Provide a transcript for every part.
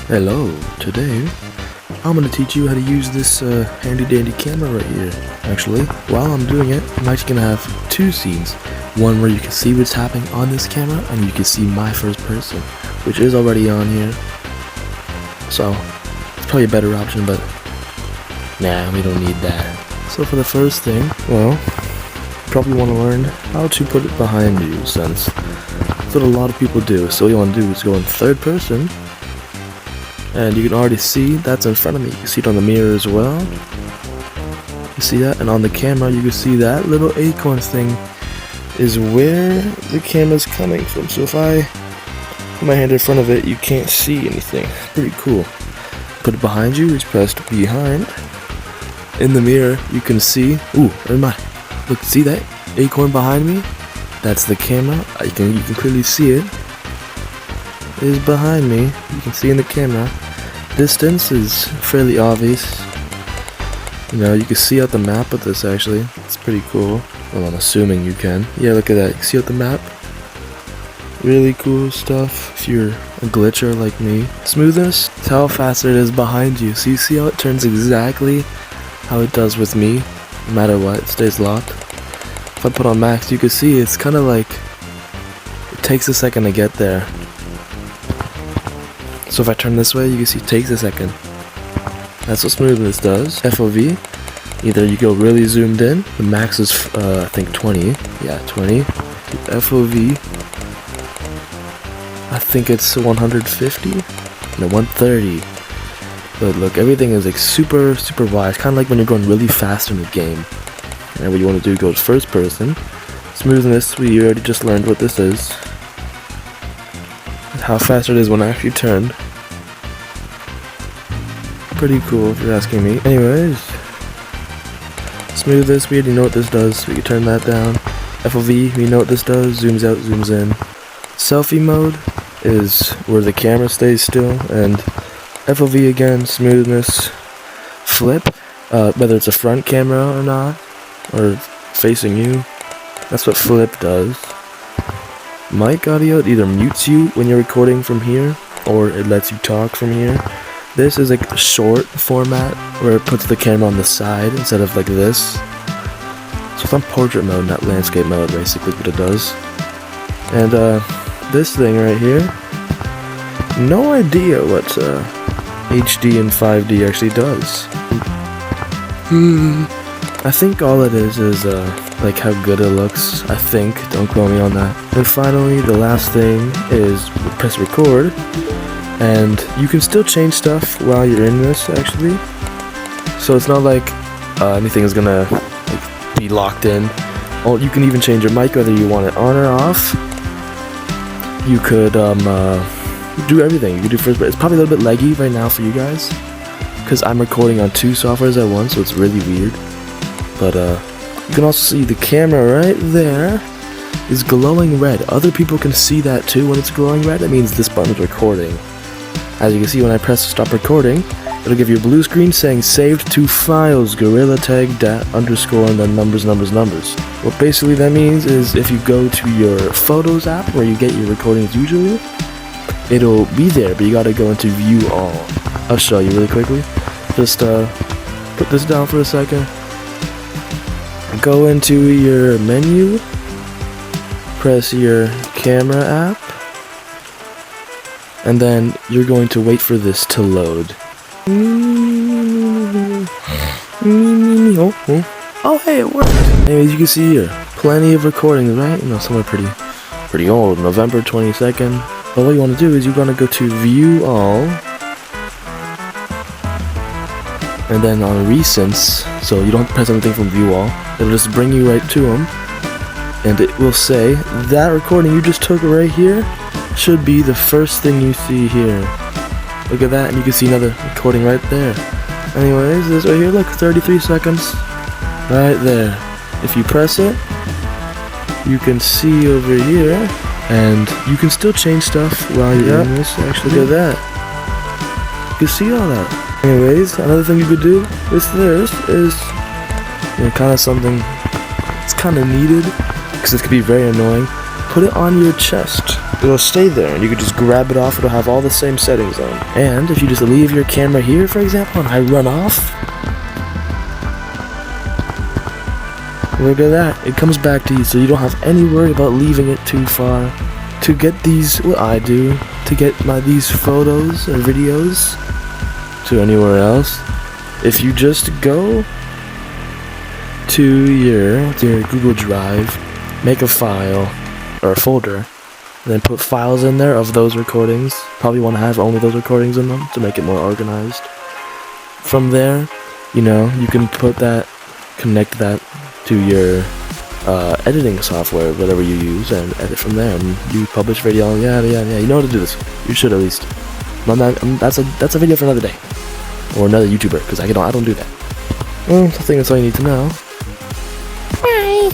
Hello, today I'm going to teach you how to use this handy dandy camera right here. Actually, while I'm doing it, I'm actually going to have two scenes. One where you can see what's happening on this camera, and you can see my first person, which is already on here. So, it's probably a better option, but nah, we don't need that. So for the first thing, well, you probably want to learn how to put it behind you, since that's what a lot of people do. So what you want to do is go in third person, and you can already see that's in front of me. You can see it on the mirror as well. You see that? And on the camera, you can see that little acorn thing is where the camera's coming from. So if I put my hand in front of it, you can't see anything. Pretty cool. Put it behind you, just press behind. In the mirror, you can see, ooh, never mind. Look, see that acorn behind me? That's the camera. You can clearly see it. It is behind me. You can see in the camera. Distance is fairly obvious. You know, you can see out the map with this actually. It's pretty cool. Well, I'm assuming you can. Yeah, look at that. You can see out the map. Really cool stuff if you're a glitcher like me. Smoothness is how fast it is behind you. So you see how it turns exactly how it does with me. No matter what, it stays locked. If I put on max, you can see it's kind of like it takes a second to get there. So if I turn this way, you can see it takes a second. That's what smoothness does. FOV, either you go really zoomed in. The max is, I think 20. Yeah, 20. FOV, I think it's 150. No, 130. But look, everything is like super wide. Kind of like when you're going really fast in the game. And what you want to do, go to first person. Smoothness, we already just learned what this is. How fast it is when I actually turned. Pretty cool if you're asking me. Anyways, smoothness, we already know what this does. We can turn that down. FOV, we know what this does. Zooms out, zooms in. Selfie mode is where the camera stays still, and FOV again, smoothness. Flip, whether it's a front camera or not, or facing you, that's what flip does. Mic audio, it either mutes you when you're recording from here, or it lets you talk from here. This is like a short format, where it puts the camera on the side instead of like this. So it's on portrait mode, not landscape mode, basically what it does. And this thing right here, no idea what HD and 5D actually does. I think all it is like how good it looks, I think. Don't quote me on that. And finally, the last thing is press record, and you can still change stuff while you're in this actually. So it's not like anything is gonna like, be locked in. Oh, you can even change your mic whether you want it on or off. You could do everything. You could do first, but it's probably a little bit laggy right now for you guys because I'm recording on two softwares at once, so it's really weird. But you can also see the camera right there is glowing red. Other people can see that too when it's glowing red. That means this button is recording. As you can see, when I press stop recording, it'll give you a blue screen saying saved to files, gorilla tag _ and then numbers. What basically that means is if you go to your Photos app where you get your recordings usually, it'll be there, but you gotta go into view all. I'll show you really quickly. Just put this down for a second. Go into your menu, press your camera app, and then you're going to wait for this to load. Oh, hey, it worked. Anyways, you can see here, plenty of recordings, right? You know, somewhere pretty old, November 22nd. But what you want to do is you're going to go to view all, and then on recents, so you don't press anything from view all, it'll just bring you right to them, and it will say that recording you just took right here should be the first thing you see here. Look at that, and you can see another recording right there. Anyways, this right here, look, 33 seconds right there. If you press it, you can see over here, and you can still change stuff while you're in this. Actually, look at that. You can see all that. Anyways, another thing you could do with this is, you know, kind of something it's kind of needed because it could be very annoying. Put it on your chest. it'll stay there, and you can just grab it off. It'll have all the same settings on. And if you just leave your camera here, for example, and I run off, look at that. It comes back to you, so you don't have any worry about leaving it too far. To get these, what I do, to get these photos or videos to anywhere else, if you just go to your Google Drive, make a file or a folder, and then put files in there of those recordings. Probably want to have only those recordings in them to make it more organized. From there, you can connect that to your editing software, whatever you use, and edit from there, and you publish video. Yeah, you know how to do this. You should, at least. That's a video for another day, or another YouTuber, because I don't do that. Well, I think that's all you need to know. Bye.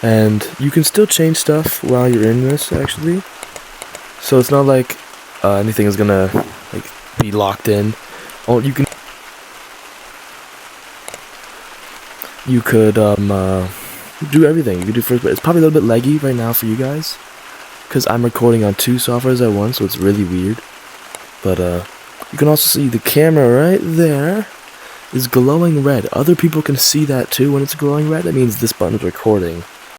And you can still change stuff while you're in this, actually. So it's not like anything is gonna be locked in. Oh, you could do everything. You could do first, but it's probably a little bit laggy right now for you guys, because I'm recording on 2 softwares at once, so it's really weird. But you can also see the camera right there is glowing red. Other people can see that too when it's glowing red. That means this button is recording.